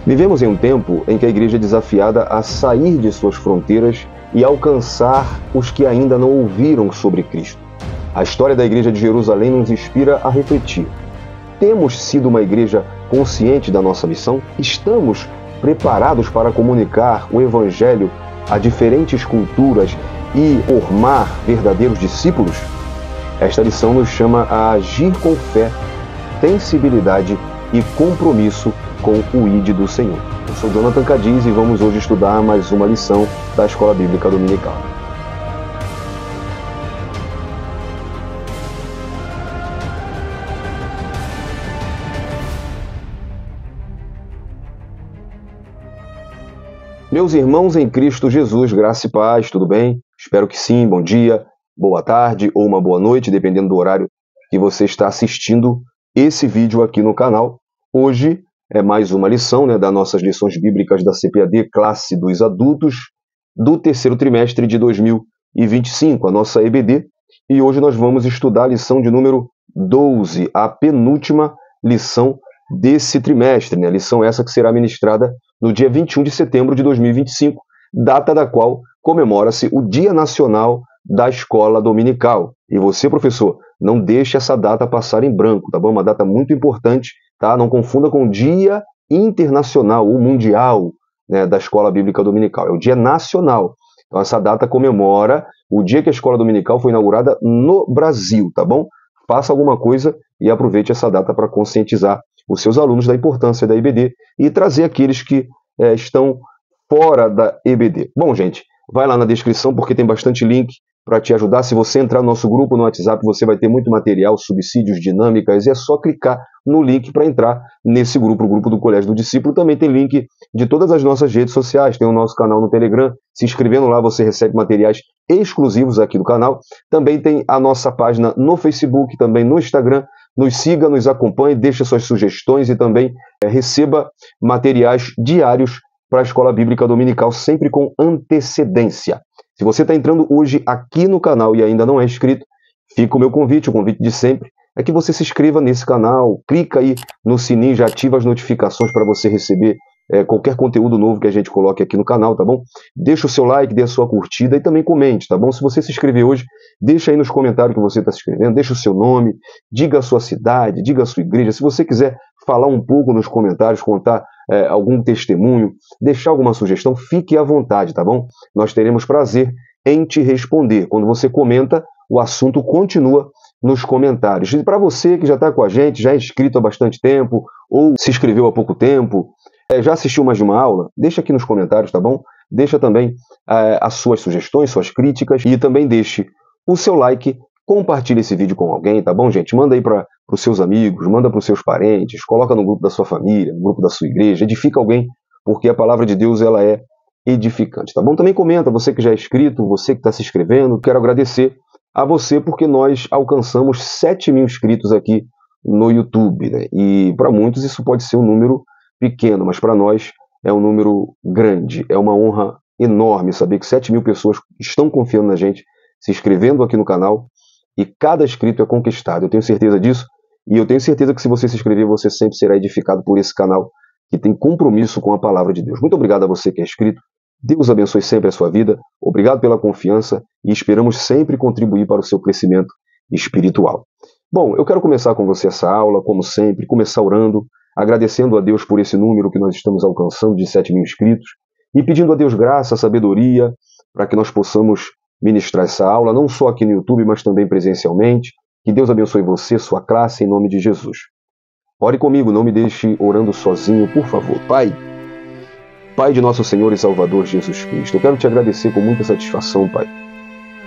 Vivemos em um tempo em que a igreja é desafiada a sair de suas fronteiras e alcançar os que ainda não ouviram sobre Cristo. A história da igreja de Jerusalém nos inspira a refletir. Temos sido uma igreja consciente da nossa missão? Estamos preparados para comunicar o Evangelho a diferentes culturas e formar verdadeiros discípulos? Esta lição nos chama a agir com fé, sensibilidade e compromisso com o ID do Senhor. Eu sou Jonathan Cadiz e vamos hoje estudar mais uma lição da Escola Bíblica Dominical. Meus irmãos em Cristo Jesus, graça e paz, tudo bem? Espero que sim, bom dia, boa tarde ou uma boa noite, dependendo do horário que você está assistindo esse vídeo aqui no canal. Hoje é mais uma lição das nossas lições bíblicas da CPAD, classe dos adultos, do terceiro trimestre de 2025, a nossa EBD. E hoje nós vamos estudar a lição de número 12, a penúltima lição desse trimestre, A lição essa que será ministrada no dia 21 de setembro de 2025, data da qual comemora-se o Dia Nacional da Escola Dominical. E você, professor, não deixe essa data passar em branco, tá bom? Uma data muito importante, tá? Não confunda com o Dia Internacional ou Mundial, da Escola Bíblica Dominical. É o Dia Nacional. Então essa data comemora o dia que a Escola Dominical foi inaugurada no Brasil, tá bom? Faça alguma coisa e aproveite essa data para conscientizar os seus alunos da importância da EBD e trazer aqueles que estão fora da EBD. Bom, gente, vai lá na descrição porque tem bastante link para te ajudar. Se você entrar no nosso grupo no WhatsApp, você vai ter muito material, subsídios, dinâmicas, e é só clicar no link para entrar nesse grupo, o grupo do Colégio do Discípulo. Também tem link de todas as nossas redes sociais, tem o nosso canal no Telegram. Se inscrevendo lá, você recebe materiais exclusivos aqui do canal. Também tem a nossa página no Facebook, também no Instagram. Nos siga, nos acompanhe, deixe suas sugestões e também receba materiais diários para a Escola Bíblica Dominical, sempre com antecedência. Se você está entrando hoje aqui no canal e ainda não é inscrito, fica o meu convite, o convite de sempre, é que você se inscreva nesse canal, clica aí no sininho, já ativa as notificações para você receber qualquer conteúdo novo que a gente coloque aqui no canal, tá bom? Deixa o seu like, dê a sua curtida e também comente, tá bom? Se você se inscrever hoje, deixa aí nos comentários que você está se inscrevendo, deixa o seu nome, diga a sua cidade, diga a sua igreja. Se você quiser falar um pouco nos comentários, contar algum testemunho, deixar alguma sugestão, fique à vontade, tá bom? Nós teremos prazer em te responder. Quando você comenta, o assunto continua nos comentários. E para você que já está com a gente, já é inscrito há bastante tempo, ou se inscreveu há pouco tempo, já assistiu mais de uma aula, deixa aqui nos comentários, tá bom? Deixa também as suas sugestões, suas críticas, e também deixe o seu like, compartilhe esse vídeo com alguém, tá bom, gente? Manda aí para os seus amigos, manda para os seus parentes, coloca no grupo da sua família, no grupo da sua igreja, edifica alguém, porque a palavra de Deus ela é edificante, tá bom? Também comenta, você que já é inscrito, você que está se inscrevendo, quero agradecer a você porque nós alcançamos 7.000 inscritos aqui no YouTube, E para muitos isso pode ser um número pequeno, mas para nós é um número grande, é uma honra enorme saber que 7.000 pessoas estão confiando na gente, se inscrevendo aqui no canal, e cada inscrito é conquistado. Eu tenho certeza disso, e eu tenho certeza que se você se inscrever, você sempre será edificado por esse canal que tem compromisso com a palavra de Deus. Muito obrigado a você que é inscrito. Deus abençoe sempre a sua vida. Obrigado pela confiança e esperamos sempre contribuir para o seu crescimento espiritual. Bom, eu quero começar com você essa aula, como sempre, começar orando, agradecendo a Deus por esse número que nós estamos alcançando de 7.000 inscritos e pedindo a Deus graça, sabedoria, para que nós possamos ministrar essa aula, não só aqui no YouTube, mas também presencialmente. Que Deus abençoe você, sua classe, em nome de Jesus. Ore comigo, não me deixe orando sozinho, por favor. Pai de nosso Senhor e Salvador Jesus Cristo, eu quero te agradecer com muita satisfação, Pai,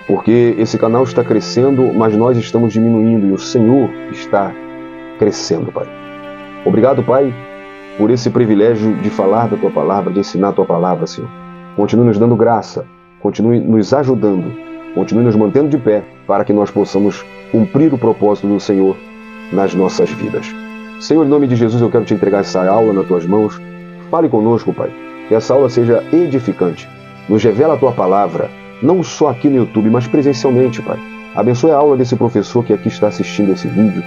porque esse canal está crescendo, mas nós estamos diminuindo e o Senhor está crescendo, Pai. Obrigado, Pai, por esse privilégio de falar da Tua Palavra, de ensinar a Tua Palavra, Senhor. Continue nos dando graça, continue nos ajudando, continue nos mantendo de pé para que nós possamos cumprir o propósito do Senhor nas nossas vidas. Senhor, em nome de Jesus, eu quero te entregar essa aula nas Tuas mãos. Fale conosco, Pai, que essa aula seja edificante. Nos revela a Tua Palavra, não só aqui no YouTube, mas presencialmente, Pai. Abençoe a aula desse professor que aqui está assistindo esse vídeo.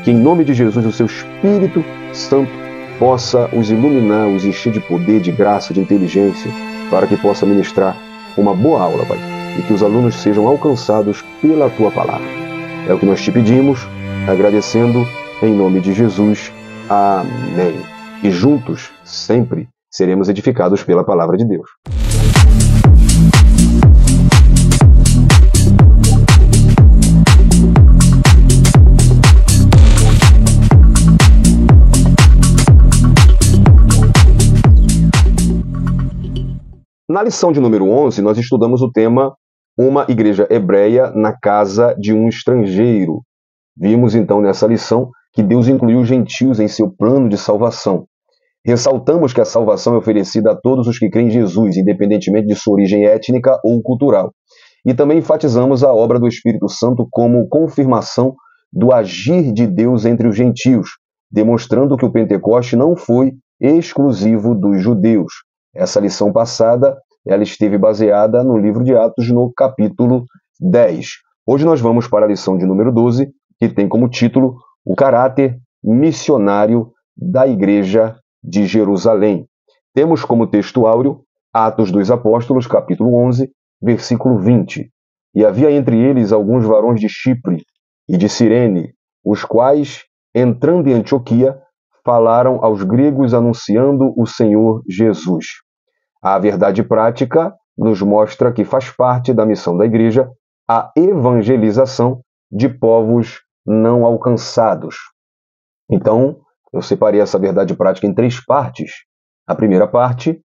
Que em nome de Jesus o Seu Espírito Santo possa os iluminar, os encher de poder, de graça, de inteligência, para que possa ministrar uma boa aula, Pai, e que os alunos sejam alcançados pela Tua palavra. É o que nós te pedimos, agradecendo em nome de Jesus. Amém. E juntos, sempre, seremos edificados pela palavra de Deus. Na lição de número 11, nós estudamos o tema Uma Igreja Hebreia na Casa de um Estrangeiro. Vimos então nessa lição que Deus incluiu os gentios em seu plano de salvação. Ressaltamos que a salvação é oferecida a todos os que creem em Jesus, independentemente de sua origem étnica ou cultural. E também enfatizamos a obra do Espírito Santo como confirmação do agir de Deus entre os gentios, demonstrando que o Pentecoste não foi exclusivo dos judeus. Essa lição passada, ela esteve baseada no livro de Atos, no capítulo 10. Hoje nós vamos para a lição de número 12, que tem como título o caráter missionário da Igreja de Jerusalém. Temos como texto áureo Atos dos Apóstolos, capítulo 11, versículo 20. E havia entre eles alguns varões de Chipre e de Cirene, os quais, entrando em Antioquia, falaram aos gregos anunciando o Senhor Jesus. A verdade prática nos mostra que faz parte da missão da igreja a evangelização de povos não alcançados. Então, eu separei essa verdade prática em 3 partes. A primeira parte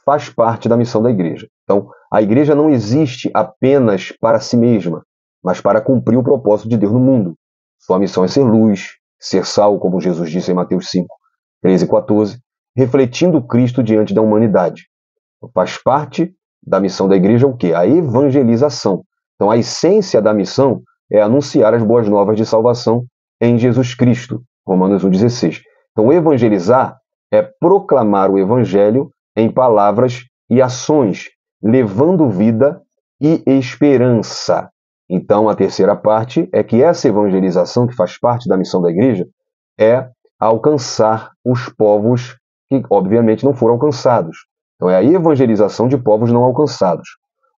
faz parte da missão da igreja. Então, a igreja não existe apenas para si mesma, mas para cumprir o propósito de Deus no mundo. Sua missão é ser luz, ser sal, como Jesus disse em Mateus 5, 13 e 14, refletindo Cristo diante da humanidade. Faz parte da missão da igreja o quê? A evangelização. Então, a essência da missão é anunciar as boas novas de salvação em Jesus Cristo. Romanos 1,16. Então, evangelizar é proclamar o evangelho em palavras e ações, levando vida e esperança. Então, a terceira parte é que essa evangelização, que faz parte da missão da igreja, é alcançar os povos que, obviamente, não foram alcançados. Então, é a evangelização de povos não alcançados.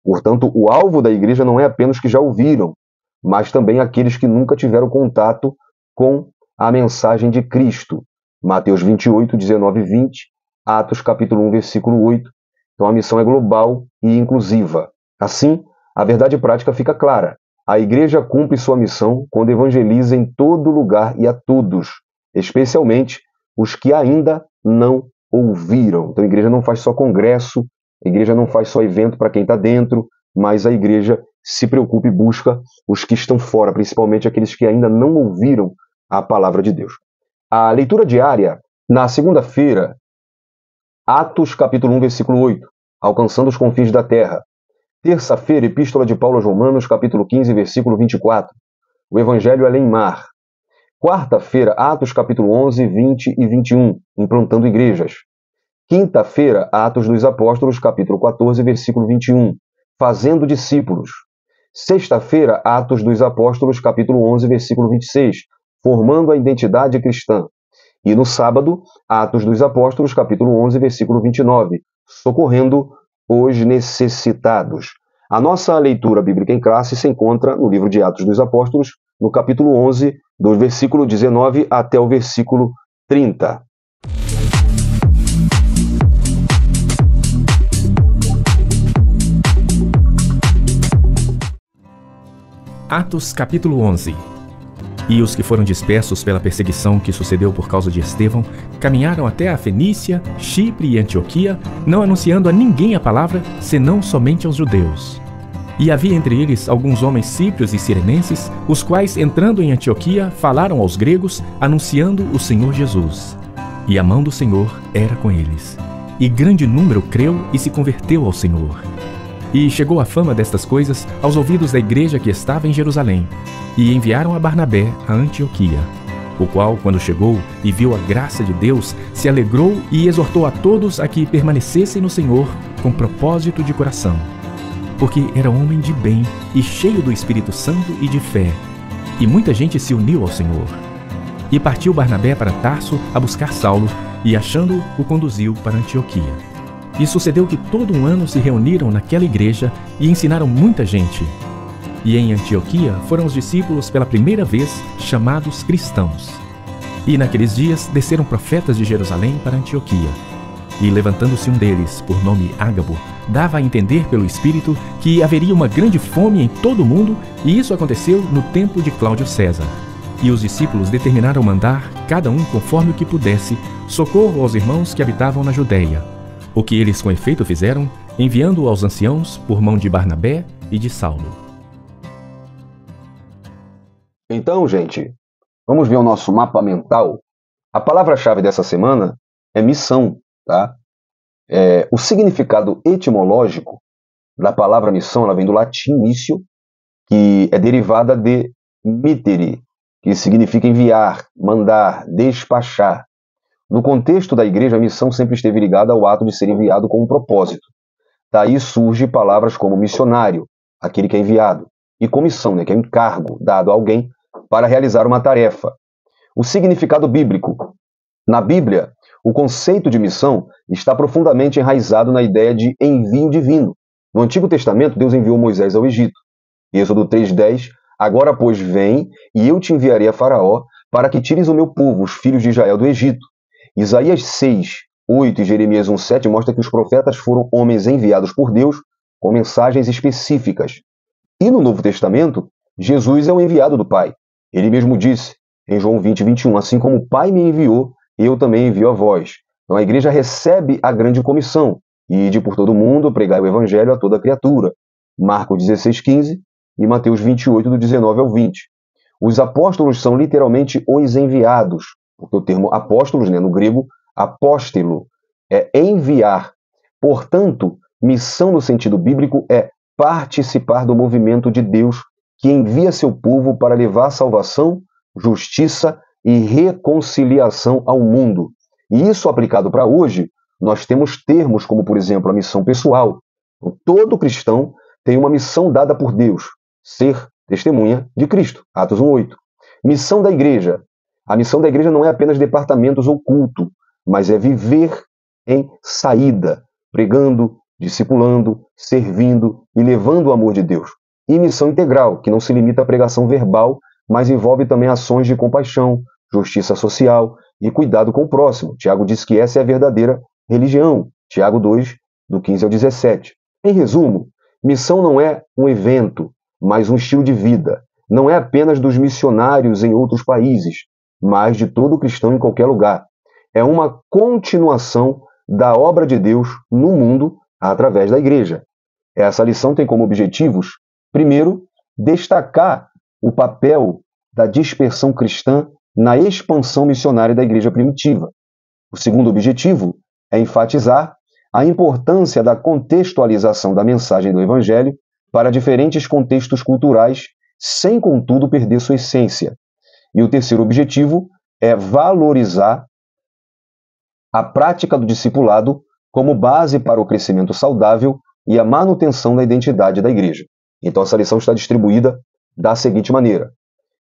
Portanto, o alvo da igreja não é apenas os que já ouviram, mas também aqueles que nunca tiveram contato com a mensagem de Cristo. Mateus 28, 19 e 20, Atos capítulo 1, versículo 8. Então, a missão é global e inclusiva. Assim, a verdade prática fica clara. A igreja cumpre sua missão quando evangeliza em todo lugar e a todos, especialmente os que ainda não ouviram. Então, a igreja não faz só congresso, a igreja não faz só evento para quem está dentro, mas a igreja se preocupa e busca os que estão fora, principalmente aqueles que ainda não ouviram a palavra de Deus. A leitura diária, na segunda-feira, Atos capítulo 1, versículo 8, alcançando os confins da terra. Terça-feira, Epístola de Paulo aos Romanos, capítulo 15, versículo 24. O Evangelho além mar. Quarta-feira, Atos capítulo 11, 20 e 21, implantando igrejas. Quinta-feira, Atos dos Apóstolos, capítulo 14, versículo 21, fazendo discípulos. Sexta-feira, Atos dos Apóstolos, capítulo 11, versículo 26, formando a identidade cristã. E no sábado, Atos dos Apóstolos, capítulo 11, versículo 29, socorrendo os necessitados. A nossa leitura bíblica em classe se encontra no livro de Atos dos Apóstolos, no capítulo 11, do versículo 19 até o versículo 30. Atos capítulo 11. E os que foram dispersos pela perseguição que sucedeu por causa de Estevão, caminharam até a Fenícia, Chipre e Antioquia, não anunciando a ninguém a palavra, senão somente aos judeus. E havia entre eles alguns homens síprios e cirenenses, os quais, entrando em Antioquia, falaram aos gregos, anunciando o Senhor Jesus. E a mão do Senhor era com eles. E grande número creu e se converteu ao Senhor. E chegou a fama destas coisas aos ouvidos da igreja que estava em Jerusalém, e enviaram a Barnabé a Antioquia, o qual, quando chegou e viu a graça de Deus, se alegrou e exortou a todos a que permanecessem no Senhor com propósito de coração, porque era homem de bem e cheio do Espírito Santo e de fé, e muita gente se uniu ao Senhor. E partiu Barnabé para Tarso a buscar Saulo, e, achando-o, o conduziu para Antioquia. E sucedeu que todo um ano se reuniram naquela igreja e ensinaram muita gente. E em Antioquia foram os discípulos pela primeira vez chamados cristãos. E naqueles dias desceram profetas de Jerusalém para Antioquia. E levantando-se um deles, por nome Ágabo, dava a entender pelo Espírito que haveria uma grande fome em todo o mundo, e isso aconteceu no tempo de Cláudio César. E os discípulos determinaram mandar, cada um conforme o que pudesse, socorro aos irmãos que habitavam na Judéia. O que eles com efeito fizeram, enviando-o aos anciãos por mão de Barnabé e de Saulo. Então, gente, vamos ver o nosso mapa mental. A palavra-chave dessa semana é missão, tá? O significado etimológico da palavra missão, ela vem do latim missio, que é derivada de mittere, que significa enviar, mandar, despachar. No contexto da igreja, a missão sempre esteve ligada ao ato de ser enviado com um propósito. Daí surge palavras como missionário, aquele que é enviado, e comissão, que é um encargo dado a alguém para realizar uma tarefa. O significado bíblico. Na Bíblia, o conceito de missão está profundamente enraizado na ideia de envio divino. No Antigo Testamento, Deus enviou Moisés ao Egito. Êxodo 3:10, agora, pois, vem, e eu te enviarei a Faraó, para que tires o meu povo, os filhos de Israel, do Egito. Isaías 6:8 e Jeremias 1:7 mostra que os profetas foram homens enviados por Deus com mensagens específicas. E no Novo Testamento, Jesus é o enviado do Pai. Ele mesmo disse, em João 20:21, assim como o Pai me enviou, eu também envio a vós. Então a igreja recebe a grande comissão, ide por todo mundo, pregai o evangelho a toda criatura. Marcos 16:15 e Mateus 28, do 19 ao 20. Os apóstolos são literalmente os enviados, porque o termo apóstolos, no grego, apóstolo, é enviar. Portanto, missão no sentido bíblico é participar do movimento de Deus que envia seu povo para levar salvação, justiça e reconciliação ao mundo. E isso aplicado para hoje, nós temos termos como, por exemplo, a missão pessoal. Todo cristão tem uma missão dada por Deus, ser testemunha de Cristo. Atos 1:8. Missão da igreja. A missão da igreja não é apenas departamentos ou culto, mas é viver em saída, pregando, discipulando, servindo e levando o amor de Deus. E missão integral, que não se limita à pregação verbal, mas envolve também ações de compaixão, justiça social e cuidado com o próximo. Tiago diz que essa é a verdadeira religião. Tiago 2, do 15 ao 17. Em resumo, missão não é um evento, mas um estilo de vida. Não é apenas dos missionários em outros países, mas de todo cristão em qualquer lugar. É uma continuação da obra de Deus no mundo através da igreja. Essa lição tem como objetivos, primeiro, destacar o papel da dispersão cristã na expansão missionária da igreja primitiva. O segundo objetivo é enfatizar a importância da contextualização da mensagem do Evangelho para diferentes contextos culturais, sem, contudo, perder sua essência. E o terceiro objetivo é valorizar a prática do discipulado como base para o crescimento saudável e a manutenção da identidade da igreja. Então, essa lição está distribuída da seguinte maneira.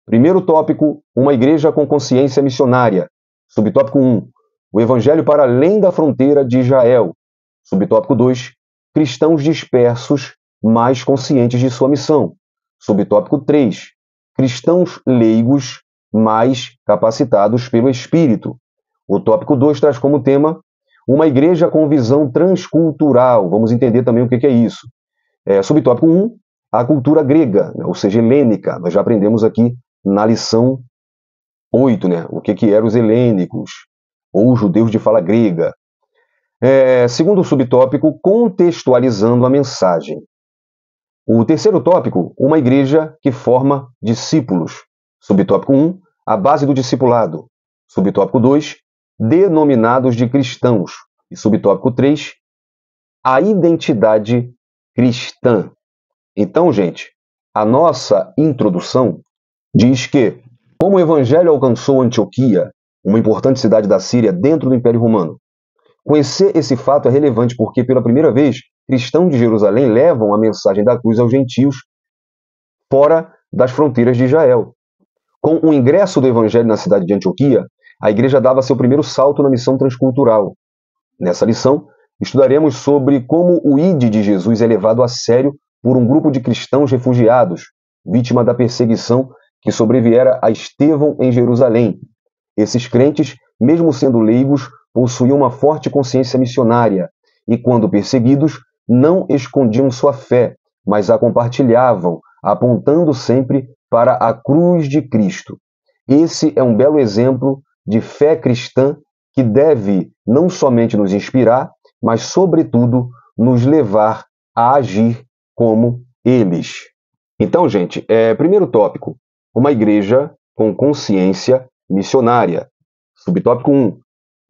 Primeiro tópico, uma igreja com consciência missionária. Subtópico 1, o evangelho para além da fronteira de Israel. Subtópico 2, cristãos dispersos, mais conscientes de sua missão. Subtópico 3, cristãos leigos, mais capacitados pelo Espírito. O tópico 2 traz como tema uma igreja com visão transcultural. Vamos entender também o que é isso. Subtópico 1, a cultura grega, ou seja, helênica. Nós já aprendemos aqui na lição 8, o que eram os helênicos, ou os judeus de fala grega. Segundo subtópico, contextualizando a mensagem. O terceiro tópico, uma igreja que forma discípulos. Subtópico 1, a base do discipulado. Subtópico 2, denominados de cristãos. E subtópico 3, a identidade cristã. Então, gente, a nossa introdução diz que, como o evangelho alcançou Antioquia, uma importante cidade da Síria dentro do Império Romano, conhecer esse fato é relevante porque, pela primeira vez, cristãos de Jerusalém levam a mensagem da cruz aos gentios fora das fronteiras de Israel. Com o ingresso do evangelho na cidade de Antioquia, a igreja dava seu primeiro salto na missão transcultural. Nessa lição, estudaremos sobre como o ID de Jesus é levado a sério por um grupo de cristãos refugiados, vítima da perseguição que sobreviera a Estevão em Jerusalém. Esses crentes, mesmo sendo leigos, possuíam uma forte consciência missionária e, quando perseguidos, não escondiam sua fé, mas a compartilhavam, apontando sempre para a cruz de Cristo. Esse é um belo exemplo de fé cristã que deve não somente nos inspirar, mas, sobretudo, nos levar a agir como eles. Então, gente, primeiro tópico, uma igreja com consciência missionária. Subtópico 1,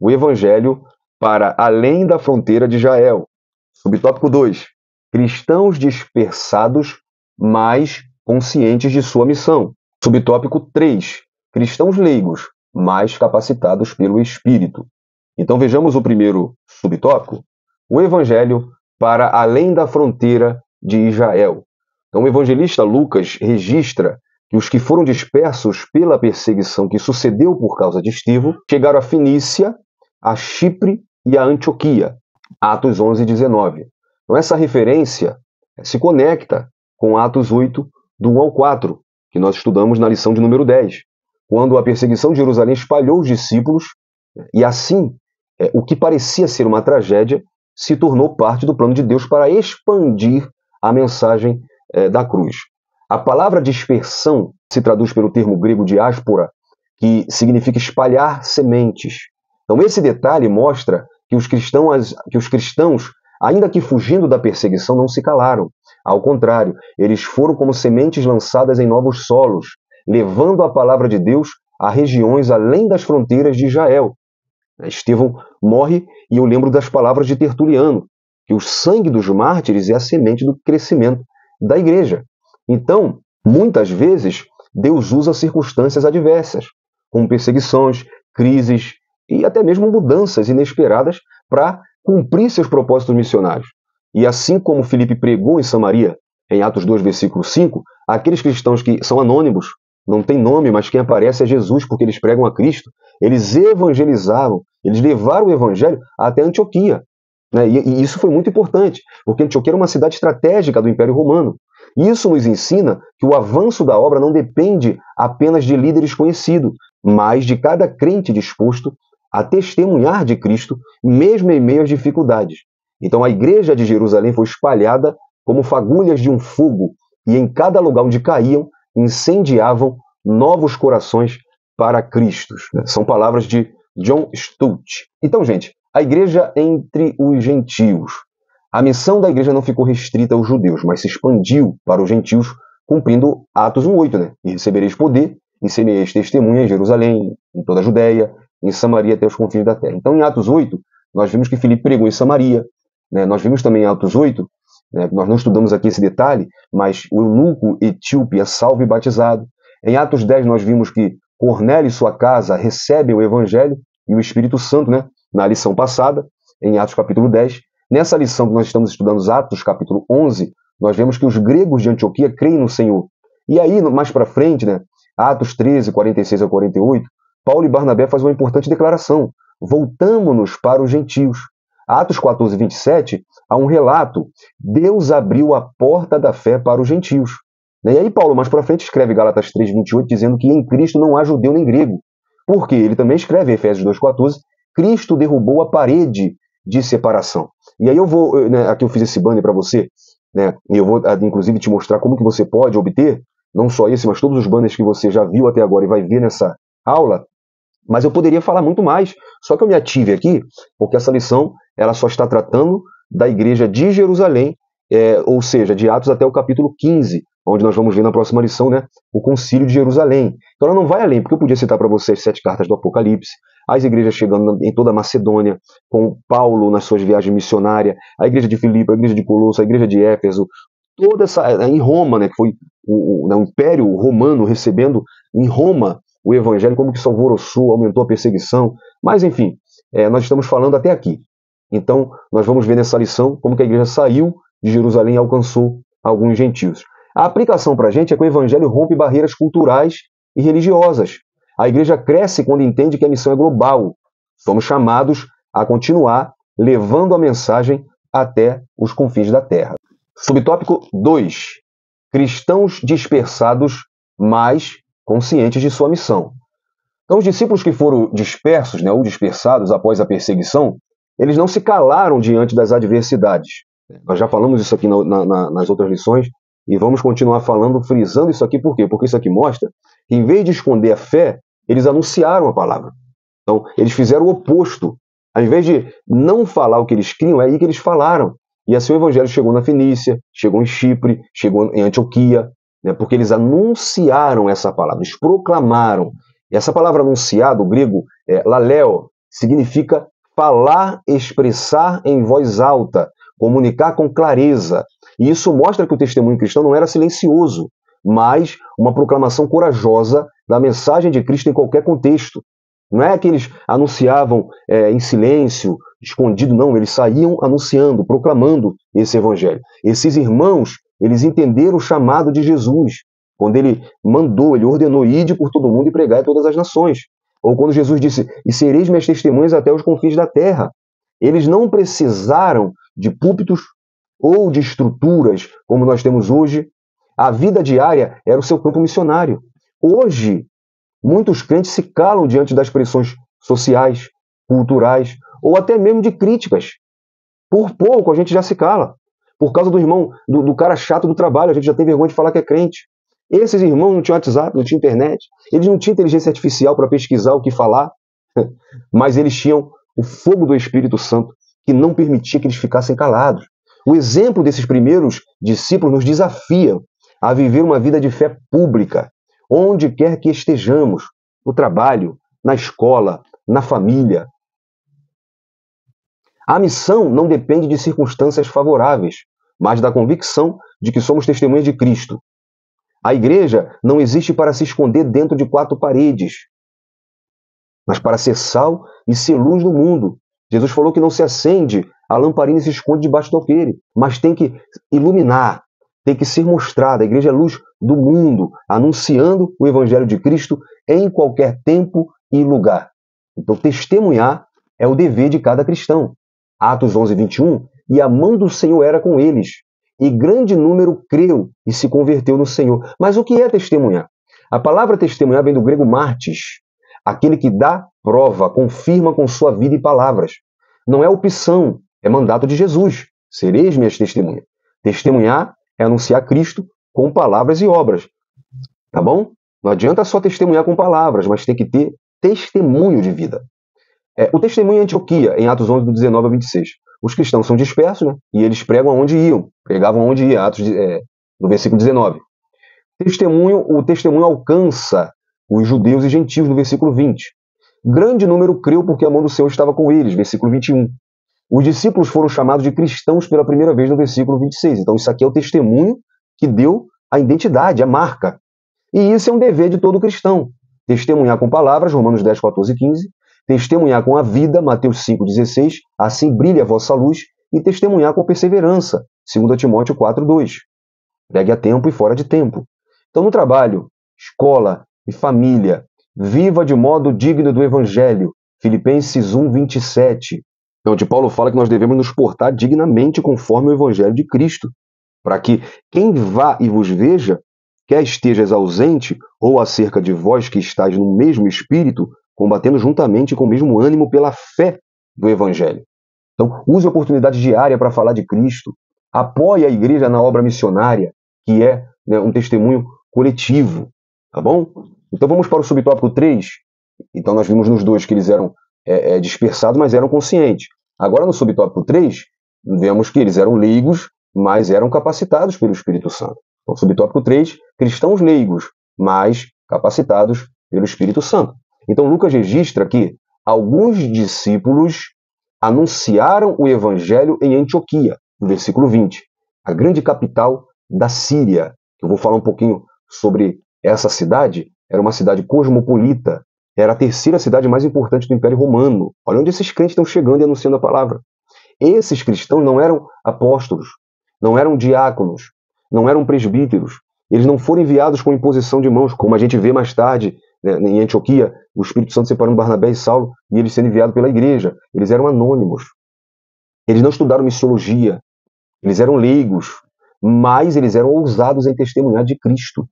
o evangelho para além da fronteira de Israel. Subtópico 2, cristãos dispersados, mas conscientes de sua missão. Subtópico 3, cristãos leigos, mais capacitados pelo Espírito. Então vejamos o primeiro subtópico, o evangelho para além da fronteira de Israel. Então o evangelista Lucas registra que os que foram dispersos pela perseguição que sucedeu por causa de Estevão chegaram a Fenícia, a Chipre e a Antioquia. Atos 11, 19. Então essa referência se conecta com Atos 8, do 1 ao 4, que nós estudamos na lição de número 10, quando a perseguição de Jerusalém espalhou os discípulos, e assim, o que parecia ser uma tragédia se tornou parte do plano de Deus para expandir a mensagem da cruz. A palavra dispersão se traduz pelo termo grego diáspora, que significa espalhar sementes. Então esse detalhe mostra que os cristãos, ainda que fugindo da perseguição, não se calaram. Ao contrário, eles foram como sementes lançadas em novos solos, levando a palavra de Deus a regiões além das fronteiras de Israel. Estevão morre e eu lembro das palavras de Tertuliano, que o sangue dos mártires é a semente do crescimento da igreja. Então, muitas vezes, Deus usa circunstâncias adversas, como perseguições, crises e até mesmo mudanças inesperadas para cumprir seus propósitos missionários. E assim como Filipe pregou em Samaria, em Atos 2, versículo 5, aqueles cristãos que são anônimos, não tem nome, mas quem aparece é Jesus, porque eles pregam a Cristo, eles evangelizavam, eles levaram o evangelho até Antioquia. Né? E isso foi muito importante, porque Antioquia era uma cidade estratégica do Império Romano. Isso nos ensina que o avanço da obra não depende apenas de líderes conhecidos, mas de cada crente disposto a testemunhar de Cristo, mesmo em meio às dificuldades. Então a igreja de Jerusalém foi espalhada como fagulhas de um fogo, e em cada lugar onde caíam, incendiavam novos corações para Cristo. São palavras de John Stott. Então, gente, a igreja entre os gentios. A missão da igreja não ficou restrita aos judeus, mas se expandiu para os gentios, cumprindo Atos 1:8, né? E recebereis poder, e semeeis testemunha em Jerusalém, em toda a Judéia, em Samaria até os confins da terra. Então, em Atos 8, nós vimos que Filipe pregou em Samaria, né? Nós vimos também em Atos 8, né? Nós não estudamos aqui esse detalhe, mas o eunuco etíope é salvo e batizado. Em Atos 10, nós vimos que Cornélio e sua casa recebem o Evangelho e o Espírito Santo, né? Na lição passada, em Atos capítulo 10. Nessa lição que nós estamos estudando, Atos capítulo 11, nós vemos que os gregos de Antioquia creem no Senhor. E aí, mais para frente, né? Atos 13, 46 a 48, Paulo e Barnabé fazem uma importante declaração. Voltamo-nos para os gentios. Atos 14, 27, há um relato. Deus abriu a porta da fé para os gentios. E aí Paulo, mais para frente, escreve Gálatas 3, 28, dizendo que em Cristo não há judeu nem grego. Porque ele também escreve em Efésios 2, 14, Cristo derrubou a parede de separação. E aí eu vou, né, aqui eu fiz esse banner para você, né, e eu vou inclusive te mostrar como que você pode obter, não só esse, mas todos os banners que você já viu até agora e vai ver nessa aula. Mas eu poderia falar muito mais, só que eu me ative aqui, porque essa lição ela só está tratando da igreja de Jerusalém, ou seja, de Atos até o capítulo 15, onde nós vamos ver na próxima lição, né, o concílio de Jerusalém. Então ela não vai além, porque eu podia citar para vocês 7 cartas do Apocalipse, as igrejas chegando em toda a Macedônia, com Paulo nas suas viagens missionárias, a igreja de Filipe, a igreja de Colosso, a igreja de Éfeso, toda essa, em Roma, né, que foi o Império Romano recebendo em Roma o Evangelho, como que isso alvoroçou, aumentou a perseguição, mas enfim, nós estamos falando até aqui. Então, nós vamos ver nessa lição como que a igreja saiu de Jerusalém e alcançou alguns gentios. A aplicação para a gente é que o Evangelho rompe barreiras culturais e religiosas. A igreja cresce quando entende que a missão é global. Somos chamados a continuar levando a mensagem até os confins da terra. Subtópico 2. Cristãos dispersados, mas conscientes de sua missão. Então, os discípulos que foram dispersos, ou dispersados após a perseguição, eles não se calaram diante das adversidades. Nós já falamos isso aqui nas outras lições e vamos continuar falando, frisando isso aqui. Por quê? Porque isso aqui mostra que, em vez de esconder a fé, eles anunciaram a palavra. Então, eles fizeram o oposto. Ao invés de não falar o que eles criam, é aí que eles falaram. E assim o evangelho chegou na Fenícia, chegou em Chipre, chegou em Antioquia, porque eles anunciaram essa palavra, eles proclamaram. E essa palavra anunciar, do grego, laleo, significa falar, expressar em voz alta, comunicar com clareza. E isso mostra que o testemunho cristão não era silencioso, mas uma proclamação corajosa da mensagem de Cristo em qualquer contexto. Não é que eles anunciavam em silêncio, escondido, não. Eles saíam anunciando, proclamando esse evangelho. Esses irmãos, eles entenderam o chamado de Jesus. Quando ele mandou, ele ordenou, ide por todo mundo e pregai a todas as nações. Ou quando Jesus disse, e sereis minhas testemunhas até os confins da terra. Eles não precisaram de púlpitos ou de estruturas como nós temos hoje. A vida diária era o seu campo missionário. Hoje, muitos crentes se calam diante das pressões sociais, culturais, ou até mesmo de críticas. Por pouco a gente já se cala. Por causa do irmão, do cara chato do trabalho, a gente já tem vergonha de falar que é crente. Esses irmãos não tinham WhatsApp, não tinham internet, eles não tinham inteligência artificial para pesquisar o que falar, mas eles tinham o fogo do Espírito Santo, que não permitia que eles ficassem calados. O exemplo desses primeiros discípulos nos desafia a viver uma vida de fé pública, onde quer que estejamos, no trabalho, na escola, na família. A missão não depende de circunstâncias favoráveis, mas da convicção de que somos testemunhas de Cristo. A igreja não existe para se esconder dentro de quatro paredes, mas para ser sal e ser luz no mundo. Jesus falou que não se acende a lamparina e se esconde debaixo do alqueire, mas tem que iluminar, tem que ser mostrada. A igreja é a luz do mundo, anunciando o evangelho de Cristo em qualquer tempo e lugar. Então, testemunhar é o dever de cada cristão. Atos 11, 21, e a mão do Senhor era com eles, e grande número creu e se converteu no Senhor. Mas o que é testemunhar? A palavra testemunhar vem do grego martis, aquele que dá prova, confirma com sua vida e palavras. Não é opção, é mandato de Jesus. Sereis minhas testemunhas. Testemunhar é anunciar Cristo com palavras e obras. Tá bom? Não adianta só testemunhar com palavras, mas tem que ter testemunho de vida. O testemunho em Antioquia, em Atos 11, do 19 a 26. Os cristãos são dispersos, e eles pregam aonde iam. Pregavam aonde ia, no versículo 19. O testemunho alcança os judeus e gentios, no versículo 20. Grande número creu porque a mão do Senhor estava com eles, versículo 21. Os discípulos foram chamados de cristãos pela primeira vez no versículo 26. Então isso aqui é o testemunho que deu a identidade, a marca. E isso é um dever de todo cristão. Testemunhar com palavras, Romanos 10, 14 e 15. Testemunhar com a vida, Mateus 5, 16. Assim brilha a vossa luz. E testemunhar com perseverança, 2 Timóteo 4, 2. Pregue a tempo e fora de tempo. Então no trabalho, escola e família, viva de modo digno do Evangelho, Filipenses 1, 27. Então, de Paulo fala que nós devemos nos portar dignamente conforme o Evangelho de Cristo, para que quem vá e vos veja, quer estejas ausente, ou acerca de vós que estáis no mesmo espírito, combatendo juntamente com o mesmo ânimo pela fé do Evangelho. Então, use a oportunidade diária para falar de Cristo, apoie a igreja na obra missionária, que é um testemunho coletivo, tá bom? Então vamos para o subtópico 3. Então nós vimos nos dois que eles eram dispersados, mas eram conscientes. Agora no subtópico 3, vemos que eles eram leigos, mas eram capacitados pelo Espírito Santo. Então, subtópico 3, cristãos leigos, mas capacitados pelo Espírito Santo. Então Lucas registra que alguns discípulos anunciaram o evangelho em Antioquia, no versículo 20, a grande capital da Síria. Eu vou falar um pouquinho sobre essa cidade. Era uma cidade cosmopolita, era a terceira cidade mais importante do Império Romano. Olha onde esses crentes estão chegando e anunciando a palavra. Esses cristãos não eram apóstolos, não eram diáconos, não eram presbíteros. Eles não foram enviados com imposição de mãos, como a gente vê mais tarde né, em Antioquia, o Espírito Santo separando Barnabé e Saulo e eles sendo enviados pela igreja. Eles eram anônimos. Eles não estudaram missiologia. Eles eram leigos, mas eles eram ousados em testemunhar de Cristo.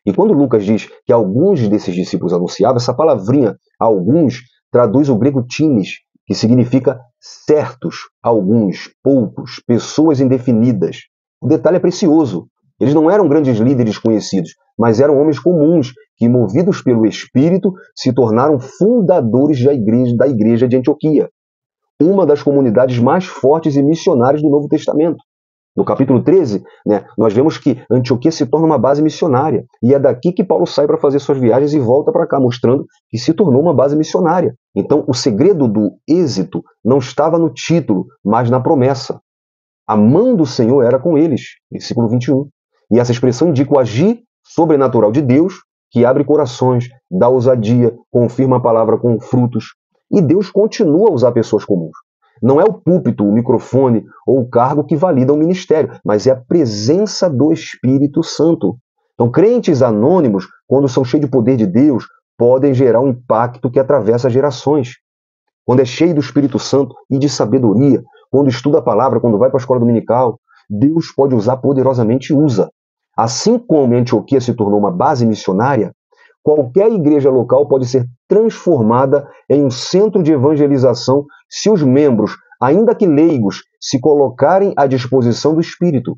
E quando Lucas diz que alguns desses discípulos anunciavam, essa palavrinha, alguns, traduz o grego times, que significa certos, alguns, poucos, pessoas indefinidas. O detalhe é precioso. Eles não eram grandes líderes conhecidos, mas eram homens comuns que, movidos pelo Espírito, se tornaram fundadores da igreja de Antioquia, uma das comunidades mais fortes e missionárias do Novo Testamento. No capítulo 13, né, nós vemos que Antioquia se torna uma base missionária. E é daqui que Paulo sai para fazer suas viagens e volta para cá, mostrando que se tornou uma base missionária. Então, o segredo do êxito não estava no título, mas na promessa. A mão do Senhor era com eles, versículo 21. E essa expressão indica o agir sobrenatural de Deus, que abre corações, dá ousadia, confirma a palavra com frutos. E Deus continua a usar pessoas comuns. Não é o púlpito, o microfone ou o cargo que valida o ministério, mas é a presença do Espírito Santo. Então, crentes anônimos, quando são cheios de poder de Deus, podem gerar um impacto que atravessa gerações. Quando é cheio do Espírito Santo e de sabedoria, quando estuda a palavra, quando vai para a escola dominical, Deus pode usar poderosamente e usa. Assim como Antioquia se tornou uma base missionária, qualquer igreja local pode ser transformada em um centro de evangelização se os membros, ainda que leigos, se colocarem à disposição do Espírito.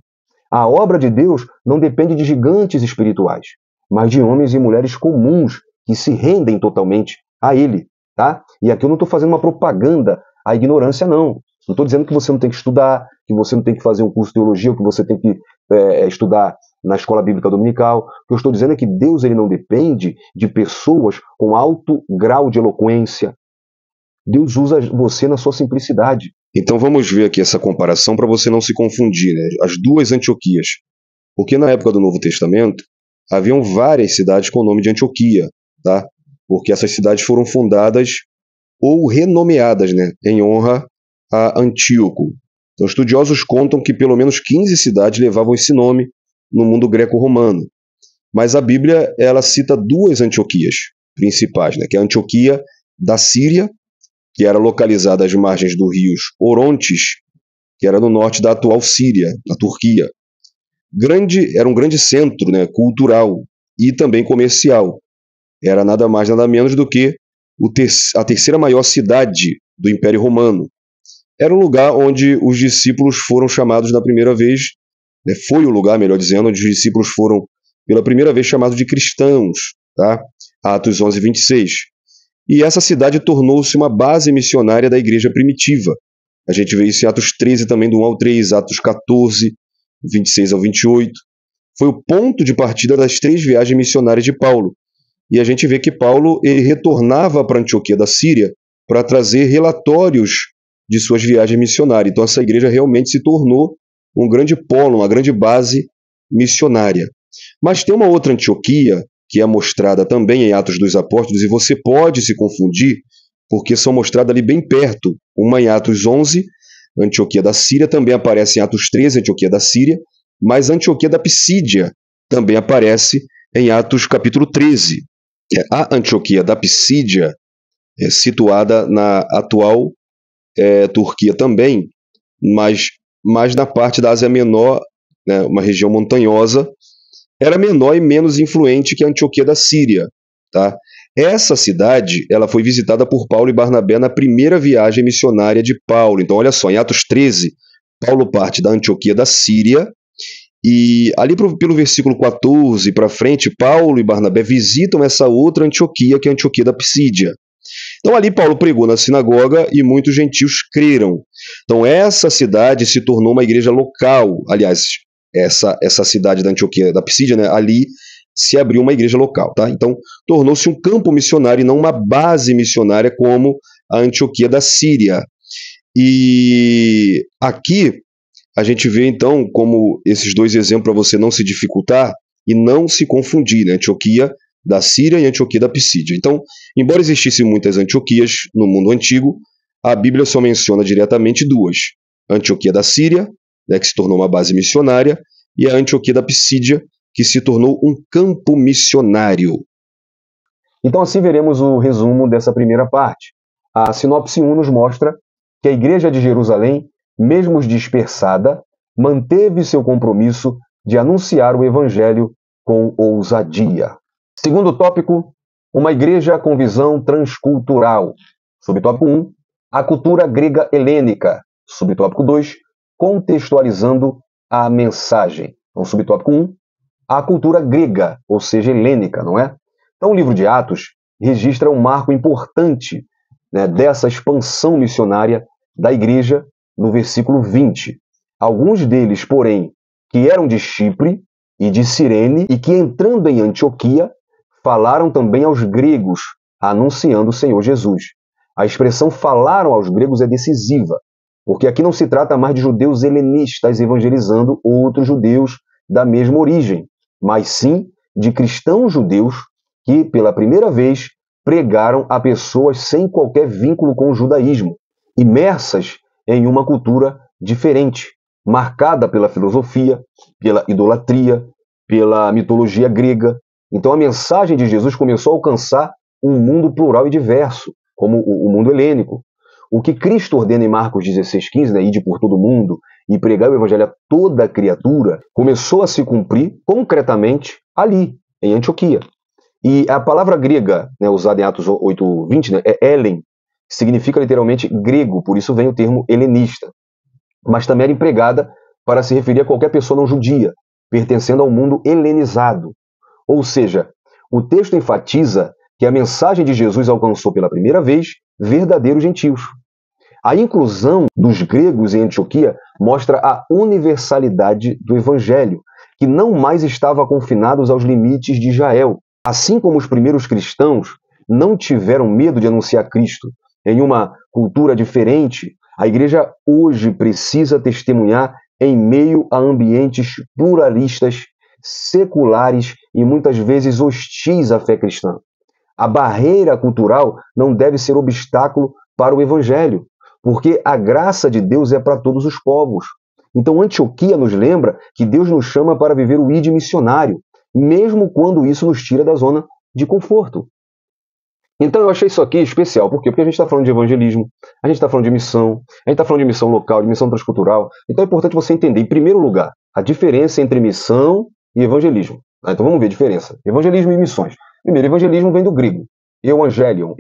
A obra de Deus não depende de gigantes espirituais, mas de homens e mulheres comuns que se rendem totalmente a Ele. Tá? E aqui eu não estou fazendo uma propaganda à ignorância, não. Não estou dizendo que você não tem que estudar, que você não tem que fazer um curso de teologia, ou que você tem que estudar na escola bíblica dominical. O que eu estou dizendo é que Deus ele não depende de pessoas com alto grau de eloquência. Deus usa você na sua simplicidade. Então vamos ver aqui essa comparação para você não se confundir, né? As duas Antioquias. Porque na época do Novo Testamento, haviam várias cidades com o nome de Antioquia, tá? Porque essas cidades foram fundadas ou renomeadas, né, em honra a Antíoco. Então, estudiosos contam que pelo menos 15 cidades levavam esse nome no mundo greco-romano. Mas a Bíblia ela cita duas Antioquias principais, né, que é a Antioquia da Síria, que era localizada às margens do rio Orontes, que era no norte da atual Síria, na Turquia. Era um grande centro, né, cultural e também comercial. Era nada mais nada menos do que a terceira maior cidade do Império Romano. Era um lugar onde os discípulos foram chamados na primeira vez, né, foi o lugar, melhor dizendo, onde os discípulos foram pela primeira vez chamados de cristãos, tá? Atos 11, 26. E essa cidade tornou-se uma base missionária da igreja primitiva. A gente vê isso em Atos 13 também, do 1 ao 3, Atos 14, 26 ao 28. Foi o ponto de partida das 3 viagens missionárias de Paulo. E a gente vê que Paulo ele retornava para Antioquia da Síria para trazer relatórios de suas viagens missionárias. Então essa igreja realmente se tornou um grande polo, uma grande base missionária. Mas tem uma outra Antioquia, que é mostrada também em Atos dos Apóstolos, e você pode se confundir, porque são mostradas ali bem perto. Uma em Atos 11, Antioquia da Síria, também aparece em Atos 13, Antioquia da Síria, mas Antioquia da Pisídia também aparece em Atos capítulo 13. A Antioquia da Pisídia é situada na atual Turquia também, mas mais na parte da Ásia Menor, né, uma região montanhosa, era menor e menos influente que a Antioquia da Síria. Tá? Essa cidade ela foi visitada por Paulo e Barnabé na primeira viagem missionária de Paulo. Então, olha só, em Atos 13, Paulo parte da Antioquia da Síria, e ali pelo versículo 14 para frente, Paulo e Barnabé visitam essa outra Antioquia, que é a Antioquia da Pisídia. Então ali Paulo pregou na sinagoga e muitos gentios creram. Então essa cidade se tornou uma igreja local. Aliás, essa cidade da Antioquia da Pisídia, né, ali se abriu uma igreja local. Tá? Então tornou-se um campo missionário e não uma base missionária como a Antioquia da Síria. E aqui a gente vê então como esses dois exemplos para você não se dificultar e não se confundir, né? Antioquia da Síria e Antioquia da Pisídia. Então, embora existissem muitas Antioquias no mundo antigo, a Bíblia só menciona diretamente duas. A Antioquia da Síria, né, que se tornou uma base missionária, e a Antioquia da Pisídia, que se tornou um campo missionário. Então assim veremos o resumo dessa primeira parte. A sinopse 1 nos mostra que a igreja de Jerusalém, mesmo dispersada, manteve seu compromisso de anunciar o evangelho com ousadia. Segundo tópico, uma igreja com visão transcultural. Subtópico 1, a cultura grega helênica. Subtópico 2, contextualizando a mensagem. Então, subtópico 1, a cultura grega, ou seja, helênica, não é? Então, o livro de Atos registra um marco importante, né, dessa expansão missionária da igreja no versículo 20. Alguns deles, porém, que eram de Chipre e de Cirene e que, entrando em Antioquia, falaram também aos gregos, anunciando o Senhor Jesus. A expressão falaram aos gregos é decisiva, porque aqui não se trata mais de judeus helenistas evangelizando outros judeus da mesma origem, mas sim de cristãos judeus que, pela primeira vez, pregaram a pessoas sem qualquer vínculo com o judaísmo, imersas em uma cultura diferente, marcada pela filosofia, pela idolatria, pela mitologia grega. Então a mensagem de Jesus começou a alcançar um mundo plural e diverso, como o mundo helênico. O que Cristo ordena em Marcos 16,15, né, ide por todo mundo e pregar o evangelho a toda criatura, começou a se cumprir concretamente ali, em Antioquia. E a palavra grega, né, usada em Atos 8:20, né, é Helen, que significa literalmente grego, por isso vem o termo helenista. Mas também era empregada para se referir a qualquer pessoa não judia, pertencendo ao mundo helenizado. Ou seja, o texto enfatiza que a mensagem de Jesus alcançou pela primeira vez verdadeiros gentios. A inclusão dos gregos em Antioquia mostra a universalidade do evangelho, que não mais estava confinado aos limites de Israel. Assim como os primeiros cristãos não tiveram medo de anunciar Cristo em uma cultura diferente, a igreja hoje precisa testemunhar em meio a ambientes pluralistas, seculares e muitas vezes hostis à fé cristã. A barreira cultural não deve ser obstáculo para o evangelho, porque a graça de Deus é para todos os povos. Então Antioquia nos lembra que Deus nos chama para viver o ide missionário, mesmo quando isso nos tira da zona de conforto. Então eu achei isso aqui especial. Por quê? Porque a gente está falando de evangelismo, a gente está falando de missão, a gente está falando de missão local, de missão transcultural. Então é importante você entender, em primeiro lugar, a diferença entre missão e evangelismo. Então vamos ver a diferença. Evangelismo e missões. Primeiro, evangelismo vem do grego. Evangelion,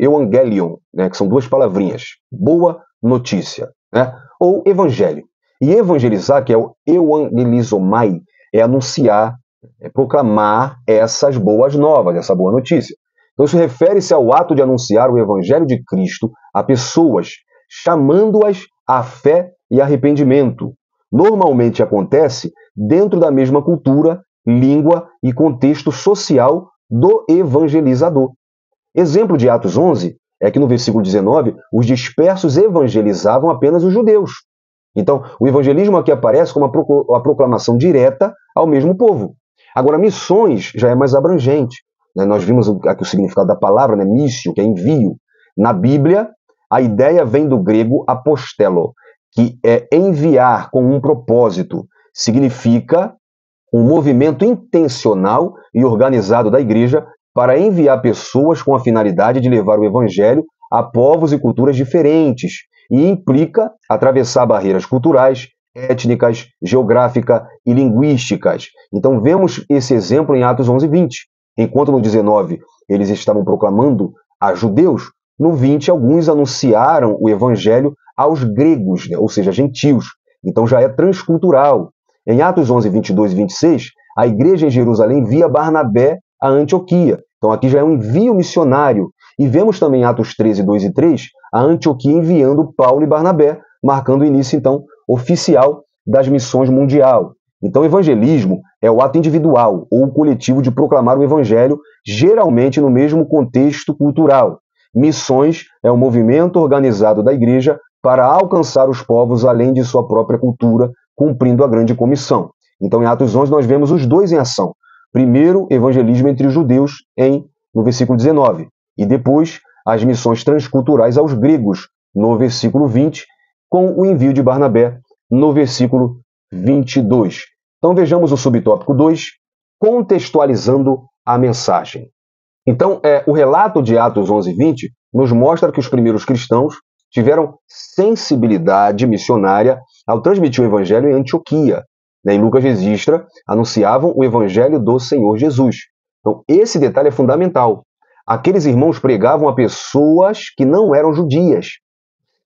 né, que são duas palavrinhas. Boa notícia, né? Ou evangelho. E evangelizar, que é o euangelizomai, é anunciar, é proclamar essas boas novas, essa boa notícia. Então isso refere-se ao ato de anunciar o evangelho de Cristo a pessoas, chamando-as à fé e arrependimento. Normalmente acontece dentro da mesma cultura, língua e contexto social do evangelizador. Exemplo de Atos 11 é que no versículo 19, os dispersos evangelizavam apenas os judeus. Então, o evangelismo aqui aparece como a proclamação direta ao mesmo povo. Agora, missões já é mais abrangente. Nós vimos aqui o significado da palavra, né? Missio, que é envio. Na Bíblia, a ideia vem do grego apostelo, que é enviar com um propósito. Significa um movimento intencional e organizado da igreja para enviar pessoas com a finalidade de levar o evangelho a povos e culturas diferentes, e implica atravessar barreiras culturais, étnicas, geográficas e linguísticas. Então vemos esse exemplo em Atos 11:20. Enquanto no 19 eles estavam proclamando a judeus, no 20 alguns anunciaram o evangelho aos gregos, né? Ou seja, gentios. Então já é transcultural. Em Atos 11:22 e 26, a igreja em Jerusalém envia Barnabé a Antioquia. Então aqui já é um envio missionário. E vemos também em Atos 13:2 e 3, a Antioquia enviando Paulo e Barnabé, marcando o início, então, oficial das missões mundial. Então, evangelismo é o ato individual ou coletivo de proclamar o evangelho, geralmente no mesmo contexto cultural. Missões é um movimento organizado da igreja para alcançar os povos além de sua própria cultura, cumprindo a grande comissão. Então, em Atos 11, nós vemos os dois em ação. Primeiro, evangelismo entre os judeus, no versículo 19. E depois, as missões transculturais aos gregos, no versículo 20, com o envio de Barnabé, no versículo 22. Então vejamos o subtópico 2, contextualizando a mensagem. Então, o relato de Atos 11:20 nos mostra que os primeiros cristãos tiveram sensibilidade missionária ao transmitir o evangelho em Antioquia. Em Lucas registra, anunciavam o evangelho do Senhor Jesus. Então, esse detalhe é fundamental. Aqueles irmãos pregavam a pessoas que não eram judias,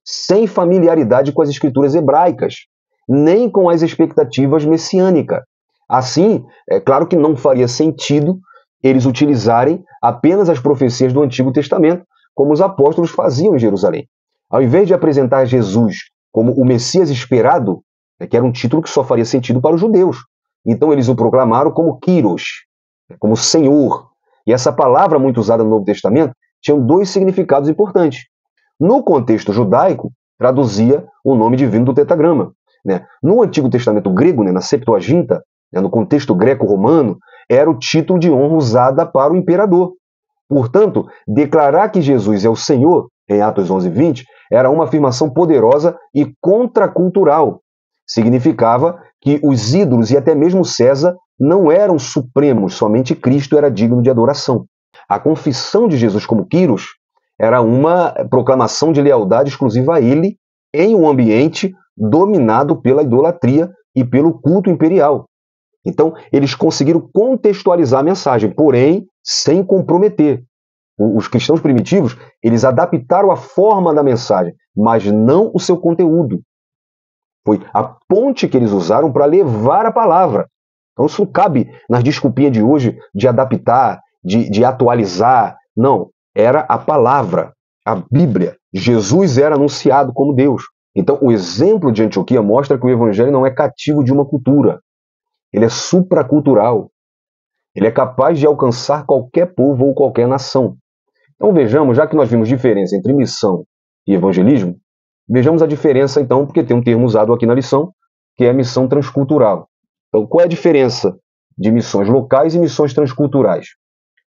sem familiaridade com as escrituras hebraicas, nem com as expectativas messiânicas. Assim, é claro que não faria sentido eles utilizarem apenas as profecias do Antigo Testamento, como os apóstolos faziam em Jerusalém. Ao invés de apresentar Jesus como o Messias esperado, que era um título que só faria sentido para os judeus, então eles o proclamaram como Kyros, como Senhor. E essa palavra muito usada no Novo Testamento tinha dois significados importantes. No contexto judaico, traduzia o nome divino do tetragrama. No Antigo Testamento grego, na Septuaginta, no contexto greco-romano, era o título de honra usada para o imperador. Portanto, declarar que Jesus é o Senhor, em Atos 11:20, era uma afirmação poderosa e contracultural. Significava que os ídolos e até mesmo César não eram supremos, somente Cristo era digno de adoração. A confissão de Jesus como Kyros era uma proclamação de lealdade exclusiva a ele em um ambiente dominado pela idolatria e pelo culto imperial. Então, eles conseguiram contextualizar a mensagem, porém, sem comprometer. Os cristãos primitivos, eles adaptaram a forma da mensagem, mas não o seu conteúdo. Foi a ponte que eles usaram para levar a palavra. Então, isso não cabe nas desculpinhas de hoje de adaptar, de atualizar. Não, era a palavra, a Bíblia. Jesus era anunciado como Deus. Então, o exemplo de Antioquia mostra que o evangelho não é cativo de uma cultura. Ele é supracultural. Ele é capaz de alcançar qualquer povo ou qualquer nação. Então vejamos, já que nós vimos diferença entre missão e evangelismo, vejamos a diferença então, porque tem um termo usado aqui na lição, que é a missão transcultural. Então qual é a diferença de missões locais e missões transculturais?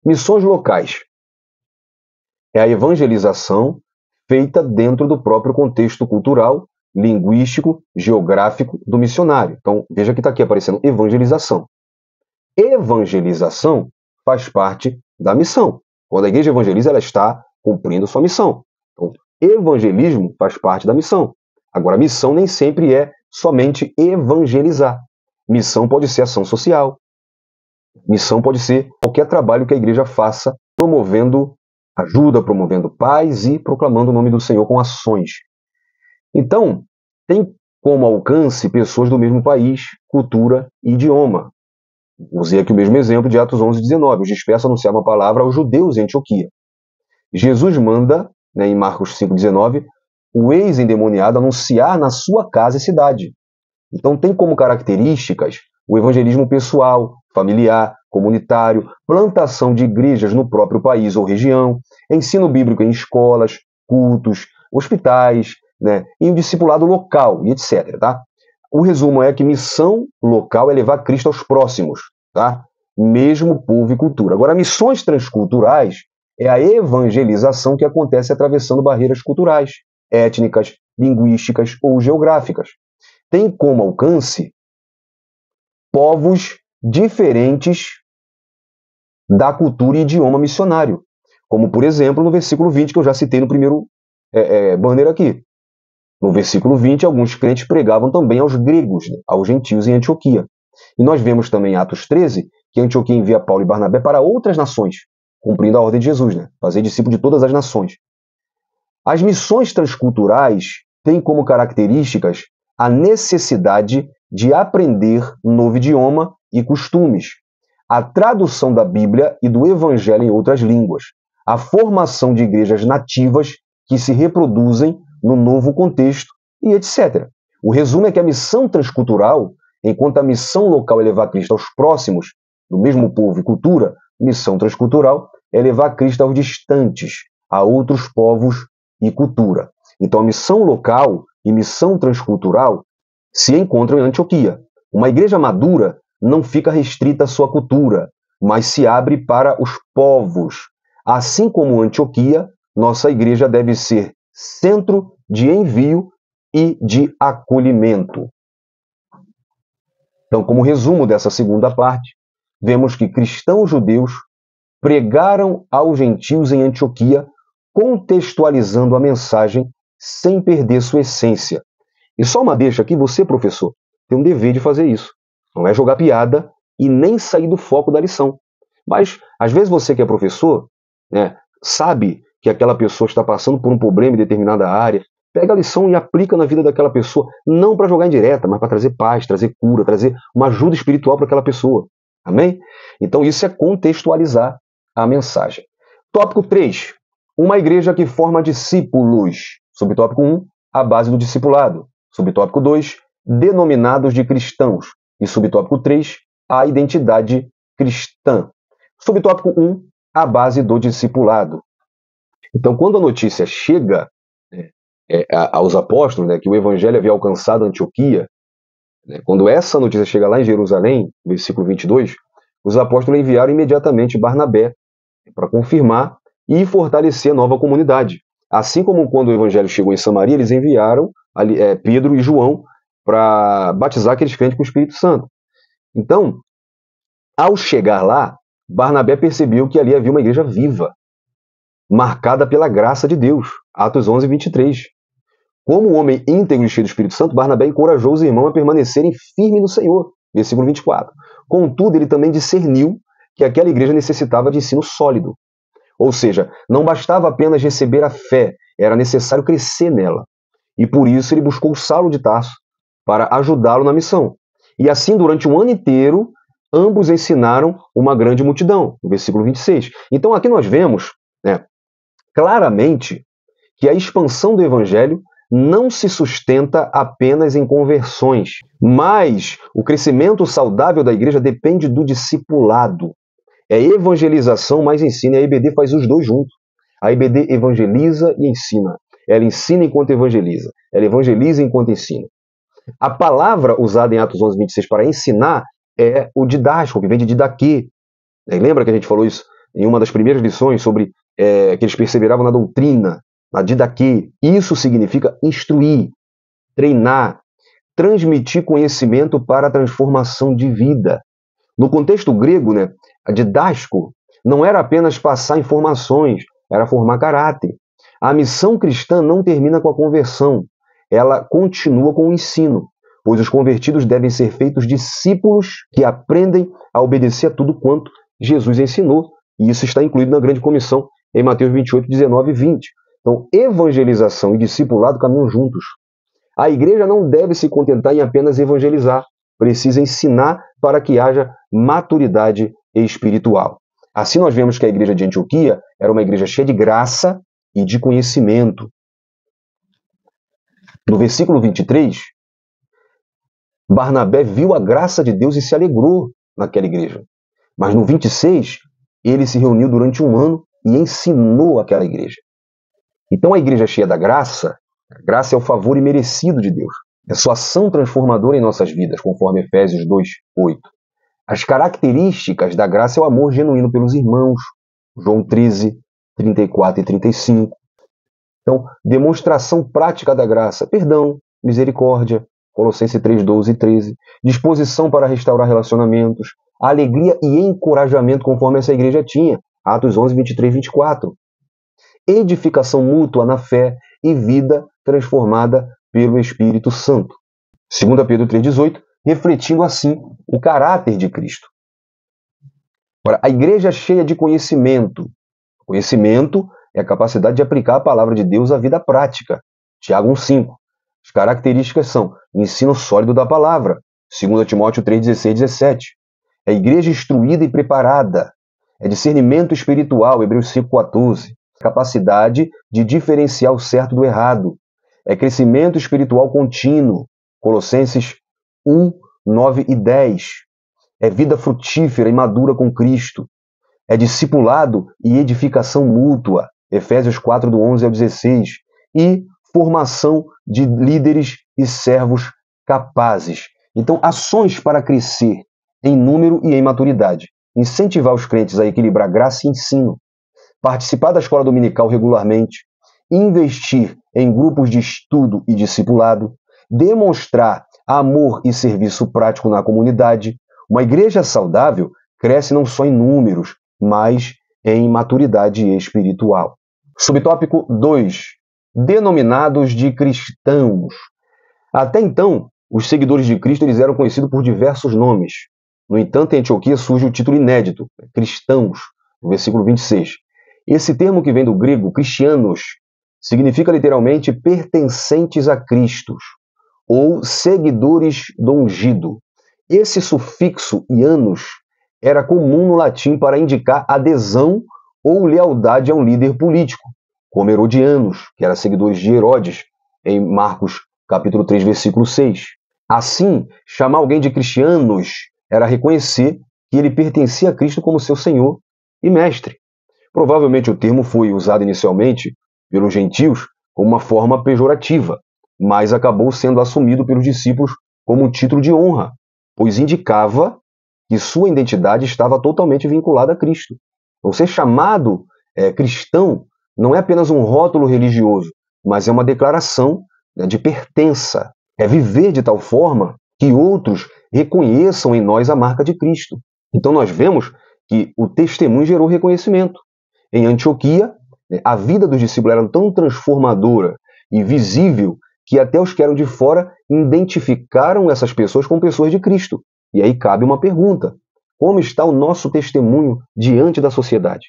Missões locais é a evangelização feita dentro do próprio contexto cultural, linguístico, geográfico do missionário. Então, veja que está aqui aparecendo evangelização. Evangelização faz parte da missão. Quando a igreja evangeliza, ela está cumprindo sua missão. Então, evangelismo faz parte da missão. Agora, a missão nem sempre é somente evangelizar. Missão pode ser ação social. Missão pode ser qualquer trabalho que a igreja faça, promovendo ajuda, promovendo paz e proclamando o nome do Senhor com ações. Então, tem como alcance pessoas do mesmo país, cultura e idioma. Usei aqui o mesmo exemplo de Atos 11:19. Os dispersos anunciavam a palavra aos judeus em Antioquia. Jesus manda, em Marcos 5:19, o ex-endemoniado anunciar na sua casa e cidade. Então tem como características o evangelismo pessoal, familiar, comunitário, plantação de igrejas no próprio país ou região, ensino bíblico em escolas, cultos, hospitais, e o discipulado local, e etc. Tá? O resumo é que missão local é levar Cristo aos próximos, tá? Mesmo povo e cultura. Agora, missões transculturais é a evangelização que acontece atravessando barreiras culturais, étnicas, linguísticas ou geográficas. Tem como alcance povos diferentes da cultura e idioma missionário, como, por exemplo, no versículo 20, que eu já citei no primeiro banner aqui. No versículo 20, alguns crentes pregavam também aos gregos, aos gentios em Antioquia. E nós vemos também em Atos 13, que Antioquia envia Paulo e Barnabé para outras nações, cumprindo a ordem de Jesus, fazer discípulo de todas as nações. As missões transculturais têm como características a necessidade de aprender um novo idioma e costumes, a tradução da Bíblia e do Evangelho em outras línguas, a formação de igrejas nativas que se reproduzem no novo contexto e etc. O resumo é que a missão transcultural, enquanto a missão local é levar Cristo aos próximos, do mesmo povo e cultura, missão transcultural é levar Cristo aos distantes, a outros povos e cultura. Então a missão local e missão transcultural se encontram em Antioquia. Uma igreja madura não fica restrita à sua cultura, mas se abre para os povos. Assim como Antioquia, nossa igreja deve ser centro de envio e de acolhimento. Então, como resumo dessa segunda parte, vemos que cristãos judeus pregaram aos gentios em Antioquia, contextualizando a mensagem sem perder sua essência. E só uma deixa aqui, você, professor, tem um dever de fazer isso. Não é jogar piada e nem sair do foco da lição. Mas, às vezes, você que é professor, né, sabe que aquela pessoa está passando por um problema em determinada área, pega a lição e aplica na vida daquela pessoa, não para jogar em direta, mas para trazer paz, trazer cura, trazer uma ajuda espiritual para aquela pessoa. Amém? Então, isso é contextualizar a mensagem. Tópico 3. Uma igreja que forma discípulos. Subtópico 1, a base do discipulado. Subtópico 2, denominados de cristãos. E subtópico 3, a identidade cristã. Subtópico 1, a base do discipulado. Então, quando a notícia chega aos apóstolos, né, que o evangelho havia alcançado Antioquia, né, quando essa notícia chega lá em Jerusalém, versículo 22, os apóstolos enviaram imediatamente Barnabé para confirmar e fortalecer a nova comunidade. Assim como quando o evangelho chegou em Samaria, eles enviaram Pedro e João para batizar aqueles crentes com o Espírito Santo. Então, ao chegar lá, Barnabé percebeu que ali havia uma igreja viva, marcada pela graça de Deus. Atos 11, 23. Como um homem íntegro e cheio do Espírito Santo, Barnabé encorajou os irmãos a permanecerem firmes no Senhor. Versículo 24. Contudo, ele também discerniu que aquela igreja necessitava de ensino sólido. Ou seja, não bastava apenas receber a fé, era necessário crescer nela. E por isso ele buscou Saulo de Tarso para ajudá-lo na missão. E assim, durante um ano inteiro, ambos ensinaram uma grande multidão. No versículo 26. Então aqui nós vemos, né, claramente que a expansão do evangelho não se sustenta apenas em conversões, mas o crescimento saudável da igreja depende do discipulado. É evangelização mais ensino, e a IBD faz os dois juntos. A IBD evangeliza e ensina. Ela ensina enquanto evangeliza. Ela evangeliza enquanto ensina. A palavra usada em Atos 11, 26 para ensinar é o didático, que vem de didaquê. Lembra que a gente falou isso em uma das primeiras lições sobre que eles perseveravam na doutrina, na didaquê. Isso significa instruir, treinar, transmitir conhecimento para a transformação de vida. No contexto grego, né, a didático não era apenas passar informações, era formar caráter. A missão cristã não termina com a conversão, ela continua com o ensino, pois os convertidos devem ser feitos discípulos que aprendem a obedecer a tudo quanto Jesus ensinou, e isso está incluído na grande comissão em Mateus 28, 19 e 20. Então, evangelização e discipulado caminham juntos. A igreja não deve se contentar em apenas evangelizar, precisa ensinar para que haja maturidade espiritual. Assim nós vemos que a igreja de Antioquia era uma igreja cheia de graça e de conhecimento. No versículo 23, Barnabé viu a graça de Deus e se alegrou naquela igreja. Mas no 26, ele se reuniu durante um ano e ensinou aquela igreja. Então a igreja cheia da graça, a graça é o favor imerecido de Deus. É sua ação transformadora em nossas vidas, conforme Efésios 2, 8. As características da graça é o amor genuíno pelos irmãos, João 13, 34 e 35. Então, demonstração prática da graça, perdão, misericórdia, Colossenses 3, 12 e 13. Disposição para restaurar relacionamentos, alegria e encorajamento conforme essa igreja tinha, Atos 11, 23 e 24. Edificação mútua na fé e vida transformada pelo Espírito Santo. 2 Pedro 3,18, refletindo assim o caráter de Cristo. Agora, a igreja cheia de conhecimento. Conhecimento é a capacidade de aplicar a palavra de Deus à vida prática. Tiago 1,5. As características são ensino sólido da palavra. 2 Timóteo 3,16 e 17. É a igreja instruída e preparada. É discernimento espiritual. Hebreus 5,14. Capacidade de diferenciar o certo do errado. É crescimento espiritual contínuo. Colossenses 1, 9 e 10. É vida frutífera e madura com Cristo. É discipulado e edificação mútua. Efésios 4, do 11 ao 16. E formação de líderes e servos capazes. Então, ações para crescer em número e em maturidade. Incentivar os crentes a equilibrar graça e ensino. Participar da escola dominical regularmente. Investir em grupos de estudo e discipulado. Demonstrar amor e serviço prático na comunidade. Uma igreja saudável cresce não só em números, mas em maturidade espiritual. Subtópico 2. Denominados de cristãos. Até então, os seguidores de Cristo eles eram conhecidos por diversos nomes. No entanto, em Antioquia surge o título inédito, cristãos, no versículo 26. Esse termo que vem do grego, cristianos, significa literalmente pertencentes a Cristo, ou seguidores do ungido. Esse sufixo ianos era comum no latim para indicar adesão ou lealdade a um líder político, como Herodianos, que eram seguidores de Herodes, em Marcos capítulo 3, versículo 6. Assim, chamar alguém de cristianos era reconhecer que ele pertencia a Cristo como seu Senhor e Mestre. Provavelmente o termo foi usado inicialmente pelos gentios como uma forma pejorativa, mas acabou sendo assumido pelos discípulos como um título de honra, pois indicava que sua identidade estava totalmente vinculada a Cristo. Então, ser chamado cristão não é apenas um rótulo religioso, mas é uma declaração de pertença. É viver de tal forma que outros reconheçam em nós a marca de Cristo. Então nós vemos que o testemunho gerou reconhecimento. Em Antioquia, a vida dos discípulos era tão transformadora e visível que até os que eram de fora identificaram essas pessoas como pessoas de Cristo. E aí cabe uma pergunta: como está o nosso testemunho diante da sociedade?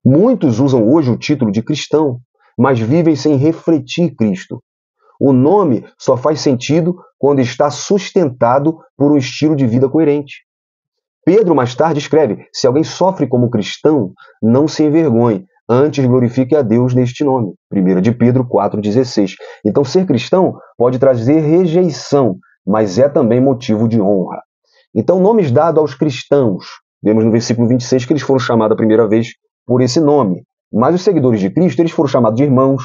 Muitos usam hoje o título de cristão, mas vivem sem refletir Cristo. O nome só faz sentido quando está sustentado por um estilo de vida coerente. Pedro mais tarde escreve: se alguém sofre como cristão, não se envergonhe, antes glorifique a Deus neste nome. 1 de Pedro 4,16. Então ser cristão pode trazer rejeição, mas é também motivo de honra. Então nomes dados aos cristãos, vemos no versículo 26 que eles foram chamados a primeira vez por esse nome, mas os seguidores de Cristo eles foram chamados de irmãos.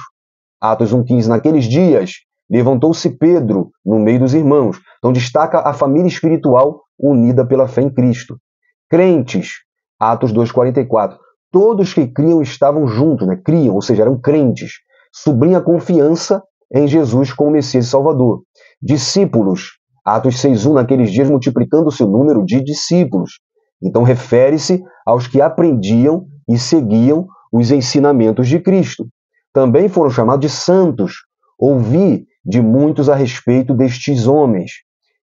Atos 1,15, naqueles dias levantou-se Pedro no meio dos irmãos. Então destaca a família espiritual unida pela fé em Cristo. Crentes, Atos 2,44. Todos que criam estavam juntos, criam, ou seja, eram crentes. Sublinha a confiança em Jesus como Messias e Salvador. Discípulos, Atos 6,1, naqueles dias multiplicando-se o número de discípulos. Então refere-se aos que aprendiam e seguiam os ensinamentos de Cristo. Também foram chamados de santos. Ouvi de muitos a respeito destes homens,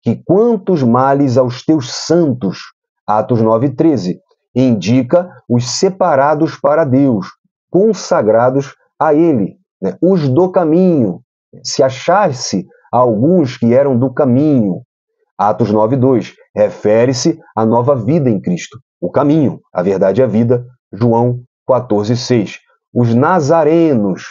que quantos males aos teus santos, Atos 9,13, indica os separados para Deus, consagrados a Ele, os do caminho, se achasse alguns que eram do caminho. Atos 9,2, refere-se à nova vida em Cristo, o caminho, a verdade e a vida, João 14,6. Os nazarenos,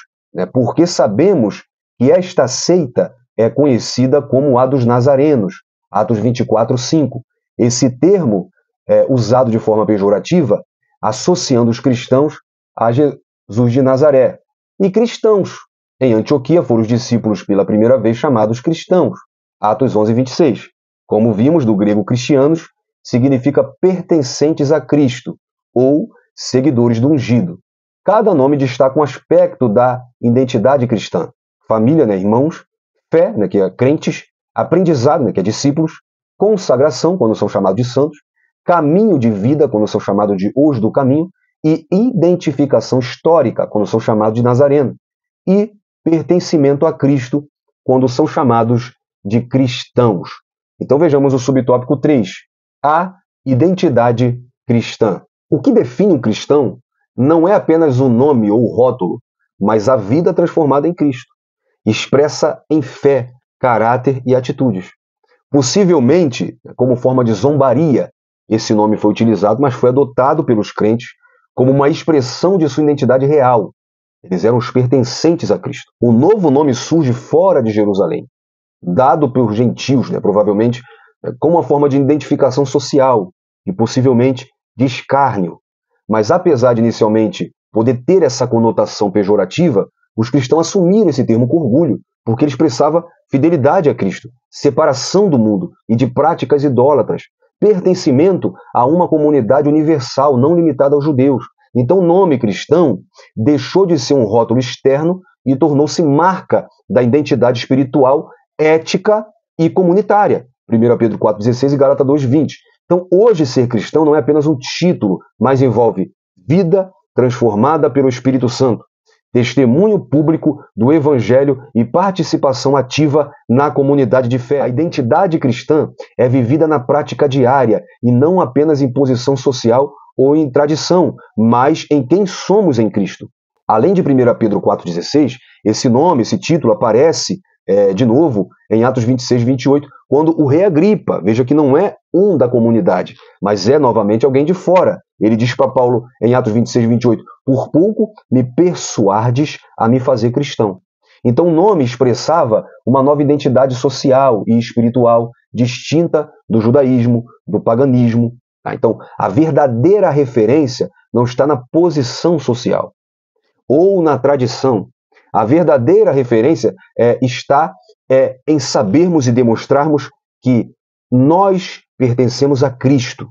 porque sabemos que esta seita é conhecida como a dos nazarenos, Atos 24,5. Esse termo é usado de forma pejorativa, associando os cristãos a Jesus de Nazaré. E cristãos, em Antioquia foram os discípulos pela primeira vez chamados cristãos, Atos 11,26. Como vimos, do grego cristianos, significa pertencentes a Cristo, ou seguidores do ungido. Cada nome destaca um aspecto da identidade cristã. Família, irmãos, fé, que é crentes, aprendizado, que é discípulos, consagração, quando são chamados de santos, caminho de vida, quando são chamados de os do caminho, e identificação histórica, quando são chamados de nazareno, e pertencimento a Cristo, quando são chamados de cristãos. Então vejamos o subtópico 3, a identidade cristã. O que define um cristão não é apenas o nome ou o rótulo, mas a vida transformada em Cristo, expressa em fé, caráter e atitudes. Possivelmente, como forma de zombaria, esse nome foi utilizado, mas foi adotado pelos crentes como uma expressão de sua identidade real. Eles eram os pertencentes a Cristo. O novo nome surge fora de Jerusalém, dado pelos gentios, provavelmente como uma forma de identificação social e possivelmente de escárnio. Mas apesar de inicialmente poder ter essa conotação pejorativa, os cristãos assumiram esse termo com orgulho, porque ele expressava fidelidade a Cristo, separação do mundo e de práticas idólatras, pertencimento a uma comunidade universal, não limitada aos judeus. Então o nome cristão deixou de ser um rótulo externo e tornou-se marca da identidade espiritual, ética e comunitária. 1 Pedro 4,16 e Gálatas 2,20. Então hoje ser cristão não é apenas um título, mas envolve vida transformada pelo Espírito Santo, testemunho público do Evangelho e participação ativa na comunidade de fé. A identidade cristã é vivida na prática diária e não apenas em posição social ou em tradição, mas em quem somos em Cristo. Além de 1 Pedro 4,16, esse título aparece de novo em Atos 26, 28, quando o rei Agripa, veja que não é um da comunidade, mas é novamente alguém de fora. Ele diz para Paulo em Atos 26, 28, por pouco me persuades a me fazer cristão. Então o nome expressava uma nova identidade social e espiritual, distinta do judaísmo, do paganismo. Então a verdadeira referência não está na posição social ou na tradição. A verdadeira referência está em sabermos e demonstrarmos que nós pertencemos a Cristo.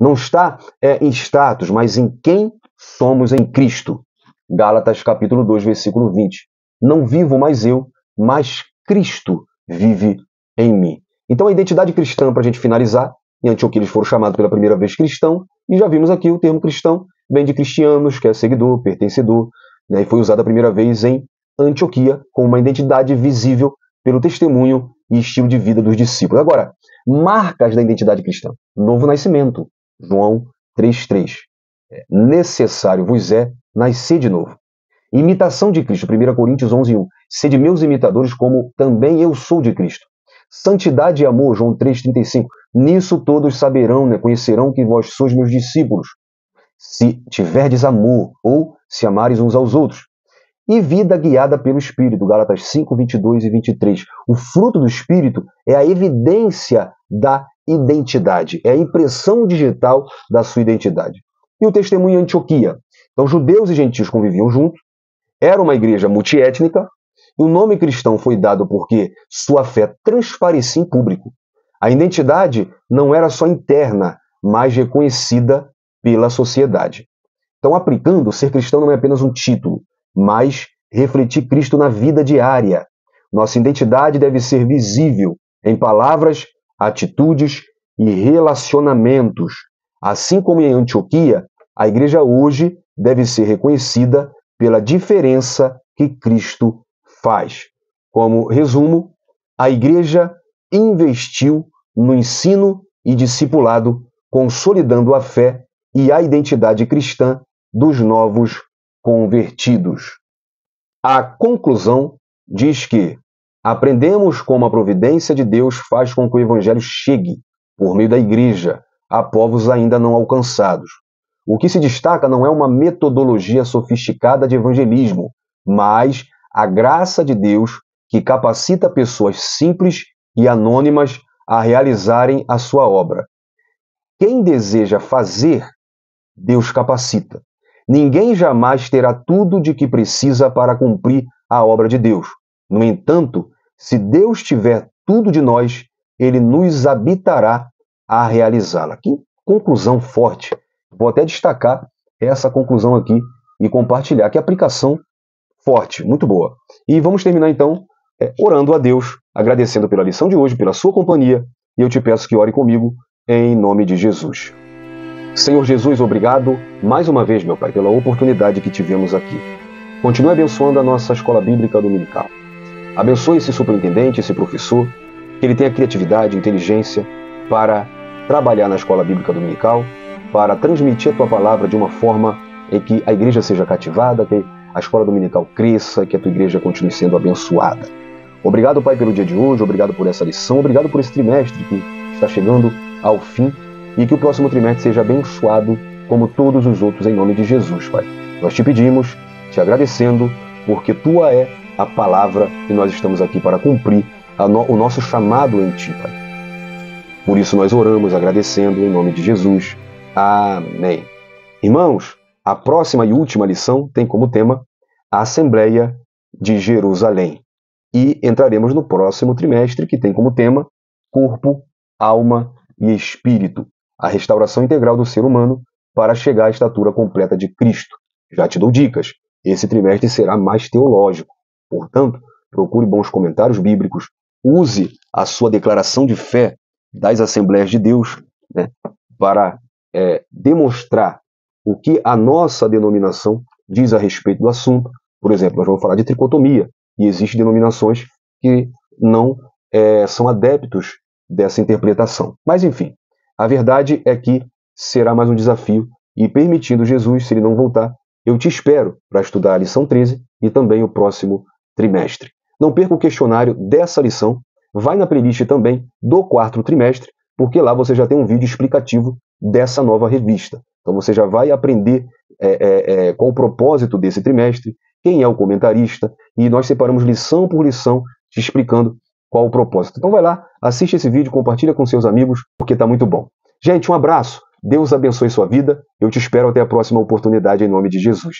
Não está em status, mas em quem somos em Cristo. Gálatas capítulo 2, versículo 20. Não vivo mais eu, mas Cristo vive em mim. Então a identidade cristã, para a gente finalizar, em Antioquia eles foram chamados pela primeira vez cristão, e já vimos aqui o termo cristão, vem de cristianos, que é seguidor, pertencedor, né, e foi usado a primeira vez em Antioquia como uma identidade visível pelo testemunho e estilo de vida dos discípulos. Agora, marcas da identidade cristã. Novo nascimento, João 3,3. Necessário vos é nascer de novo. Imitação de Cristo, 1 Coríntios 11,1. Sede meus imitadores como também eu sou de Cristo. Santidade e amor, João 3,35. Nisso todos saberão, né, conhecerão que vós sois meus discípulos, se tiverdes amor, ou se amares uns aos outros. E vida guiada pelo Espírito, Gálatas 5, 22 e 23. O fruto do Espírito é a evidência da identidade, é a impressão digital da sua identidade. E o testemunho em Antioquia. Então, judeus e gentios conviviam juntos, era uma igreja multiétnica, e o nome cristão foi dado porque sua fé transparecia em público. A identidade não era só interna, mas reconhecida pela sociedade. Então, aplicando, ser cristão não é apenas um título, mas refletir Cristo na vida diária. Nossa identidade deve ser visível em palavras, atitudes e relacionamentos. Assim como em Antioquia, a igreja hoje deve ser reconhecida pela diferença que Cristo faz. Como resumo, a igreja investiu no ensino e discipulado, consolidando a fé e a identidade cristã dos novos convertidos. A conclusão diz que aprendemos como a providência de Deus faz com que o evangelho chegue, por meio da igreja, a povos ainda não alcançados. O que se destaca não é uma metodologia sofisticada de evangelismo, mas a graça de Deus que capacita pessoas simples e anônimas a realizarem a sua obra. Quem deseja fazer, Deus capacita. Ninguém jamais terá tudo de que precisa para cumprir a obra de Deus. No entanto, se Deus tiver tudo de nós, Ele nos habitará a realizá-la. Que conclusão forte! Vou até destacar essa conclusão aqui e compartilhar. Que aplicação forte, muito boa. E vamos terminar então orando a Deus, agradecendo pela lição de hoje, pela sua companhia, e eu te peço que ore comigo em nome de Jesus. Senhor Jesus, obrigado mais uma vez, meu Pai, pela oportunidade que tivemos aqui. Continue abençoando a nossa escola bíblica dominical. Abençoe esse superintendente, esse professor, que ele tenha criatividade, inteligência para trabalhar na escola bíblica dominical, para transmitir a tua palavra de uma forma em que a igreja seja cativada, que a escola dominical cresça, que a tua igreja continue sendo abençoada. Obrigado, Pai, pelo dia de hoje, obrigado por essa lição, obrigado por esse trimestre que está chegando ao fim e que o próximo trimestre seja abençoado como todos os outros em nome de Jesus, Pai. Nós te pedimos, te agradecendo, porque tua é a palavra e nós estamos aqui para cumprir o nosso chamado em ti, Pai. Por isso nós oramos agradecendo em nome de Jesus. Amém. Irmãos, a próxima e última lição tem como tema a Assembleia de Jerusalém. E entraremos no próximo trimestre, que tem como tema corpo, alma e espírito, a restauração integral do ser humano para chegar à estatura completa de Cristo. Já te dou dicas, esse trimestre será mais teológico. Portanto, procure bons comentários bíblicos, use a sua declaração de fé das Assembleias de Deus, né, para demonstrar o que a nossa denominação diz a respeito do assunto. Por exemplo, nós vamos falar de tricotomia, e existem denominações que não são adeptos dessa interpretação. Mas, enfim, a verdade é que será mais um desafio, e permitindo Jesus, se ele não voltar, eu te espero para estudar a lição 13 e também o próximo trimestre. Não perca o questionário dessa lição, vai na playlist também do 4º trimestre, porque lá você já tem um vídeo explicativo dessa nova revista. Então você já vai aprender qual o propósito desse trimestre, quem é o comentarista, e nós separamos lição por lição te explicando qual o propósito. Então vai lá, assiste esse vídeo, compartilha com seus amigos, porque está muito bom. Gente, um abraço, Deus abençoe sua vida, eu te espero até a próxima oportunidade em nome de Jesus.